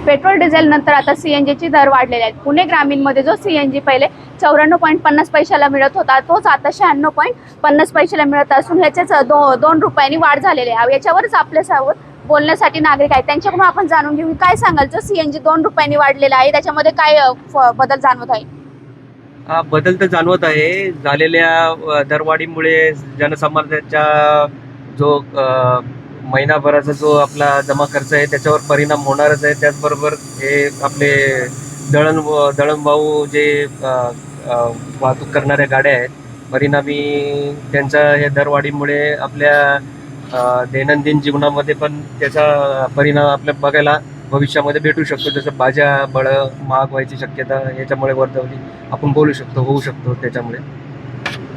Petrol diesel नंतर आता सीएनजीचे दर वाढलेले आहेत। पुणे ग्रामीणमध्ये जो सीएनजी पहिले 94.50 पैशाला मिळत होता तोच आता 96.50 पैशाला मिळत असून ह्याच्याच 2 रुपयांनी वाढ झालेली आहे। याच्यावरच आपल्यासोबत बोलण्यासाठी नागरिक आहेत, त्यांच्याकडून आपण जाणून घेऊ काय सांगाल। जो सीएनजी 2 रुपयांनी वाढलेला आहे त्याच्यामध्ये काय बदल जाणवत आहे? बदल तर जाणवत आहे। झालेल्या दरवाढीमुळे जनसामान्याच्या जो महिनाभराचा जो आपला जमा खर्च आहे त्याच्यावर परिणाम होणारच आहे। त्याचबरोबर हे आपले दळणवाहू जे वाहतूक करणाऱ्या गाड्या आहेत, परिणामी त्यांच्या या दरवाढीमुळे आपल्या दैनंदिन जीवनामध्ये पण त्याचा परिणाम आपल्याला बघायला भविष्यामध्ये भेटू शकतो। जसं भाज्या फळं महाग व्हायची शक्यता याच्यामुळे वर्तवली आपण बोलू शकतो, होऊ शकतो त्याच्यामुळे।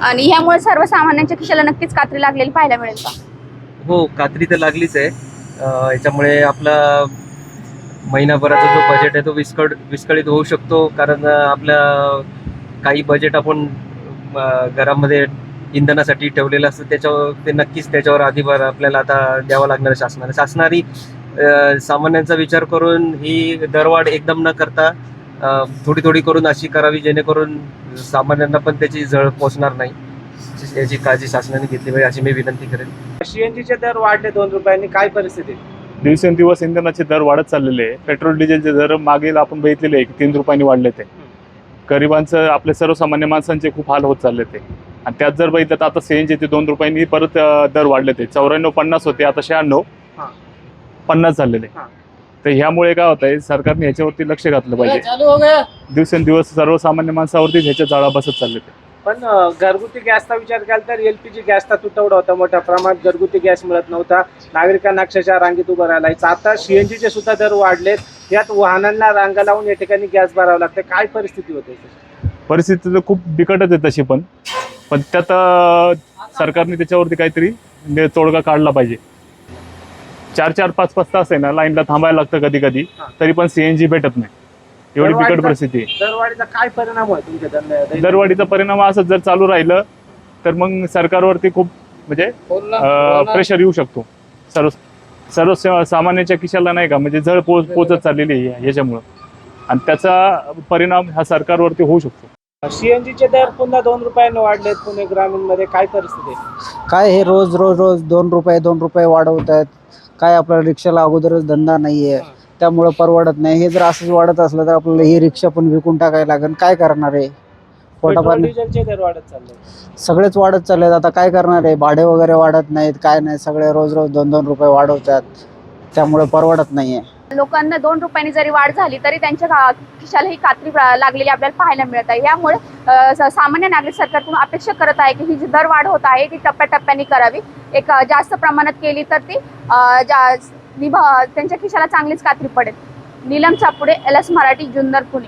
आणि ह्यामुळे सर्वसामान्यांच्या खिशाला नक्कीच कात्री लागलेली पाहायला मिळेल का? हो, कात्री तर लागलीच आहे। याच्यामुळे आपला महिनाभराचा जो बजेट आहे तो विस्कळीत होऊ शकतो। कारण आपल्या काही बजेट आपण घरामध्ये इंधनासाठी ठेवलेलं असतं, त्याच्यावर ते नक्कीच त्याच्यावर अधिभार आपल्याला आता द्यावा लागणार आहे शासनाने सामान्यांचा विचार करून ही दरवाढ एकदम न करता थोडी थोडी करून अशी करावी जेणेकरून सामान्यांना पण त्याची झळ पोचणार नाही। याची काळजी शासनाने घेतली पाहिजे अशी मी विनंती करेन। सीएनजीचे दर वाढले 2 रुपयांनी, काय परिस्थिती? दिवसेंदिवस इंधनाचे दर वाढत चाललेले आहे। पेट्रोल डिझेलचे दर मागील आपण बघितलेले आहे की 3 रुपयांनी वाढले ते। गरिबांचं आपल्या सर्वसामान्य माणसांचे खूप हाल होत चालले ते। आणि त्यात जर बघितलं तर आता सीएनजीचे 2 रुपयांनी परत दर वाढले ते। 94-50 होते, आता 96-50 झालेले। तर ह्यामुळे काय होत आहे, सरकारने ह्याच्यावरती लक्ष घातलं पाहिजे। दिवसेंदिवस सर्वसामान्य माणसावरती ह्याच्या जाळा बसत चालले ते। पण घरगुती गॅसचा विचार केला तर एलपीजी गॅसचा तुटवडा होता, मोठ्या प्रमाणात घरगुती गॅस मिळत नव्हता, नागरिकांना अक्षरशः रांगेत उभं राहायला लागायचं। आता सीएनजीचे सुद्धा दर वाढलेत, यात वाहनांना रांगा लावून या ठिकाणी गॅस भरावा लागते, काय परिस्थिती होते? परिस्थिती तर खूप बिकटच आहे तशी, पण त्यात सरकारने त्याच्यावरती काहीतरी तोडगा काढला पाहिजे। 4-4, 5-5 तास आहे ना लाईनला थांबायला लागतं कधी कधी, तरी पण सीएनजी भेटत नाही। एवढी बिकट परिस्थिती आहे। दरवाढीचा काय परिणाम होतो तुमच्या दरवाढीचा परिणाम असं जर चालू राहिलं तर मग सरकारवरती खूप म्हणजे प्रेशर येऊ शकतो। सर्व सामान्यांच्या खिशाला नाही का म्हणजे झळ पोचत चाललेली आहे याच्यामुळं, आणि त्याचा परिणाम हा सरकारवरती होऊ शकतो। सीएनजीचे दर पुन्हा 2 रुपयांनी वाढलेत पुणे ग्रामीणमध्ये, काय परिस्थिती आहे? काय हे रोज 2 रुपये वाढवत आहेत। काय आपल्याला रिक्षाला अगोदरच धंदा नाहीये, त्यामुळे परवडत नाही। हे जर असंच वाढत असलं तर आपल्याला ही रिक्षा पण विकून टाकायला लागेल। काय करणार आहे? पेट्रोल डिझेलचे दर वाढत चालले, सगळेच वाढत चाललेत। आता काय करणार आहे? भाडे वगैरे वाढत नाहीत, काय नाही, सगळे रोज 2-2 रुपये वाढवतात, त्यामुळे परवडत नाहीये। लोकांना 2 रुपयांनी जरी वाढ झाली तरी त्यांच्या खिशाला ही कात्री लागलेली आपल्याला पाहायला मिळत आहे। यामुळे सामान्य नागरिक सरकारकडून अपेक्षा करत आहे की ही जी दर वाढ होत आहे ती टप्प्याटप्प्याने करावी। एक जास्त प्रमाणात केली तर ती त्यांच्या खिशाला चांगलीच कात्री पडेल। नीलम चापुडे, LS मराठी, जुन्नर, पुणे।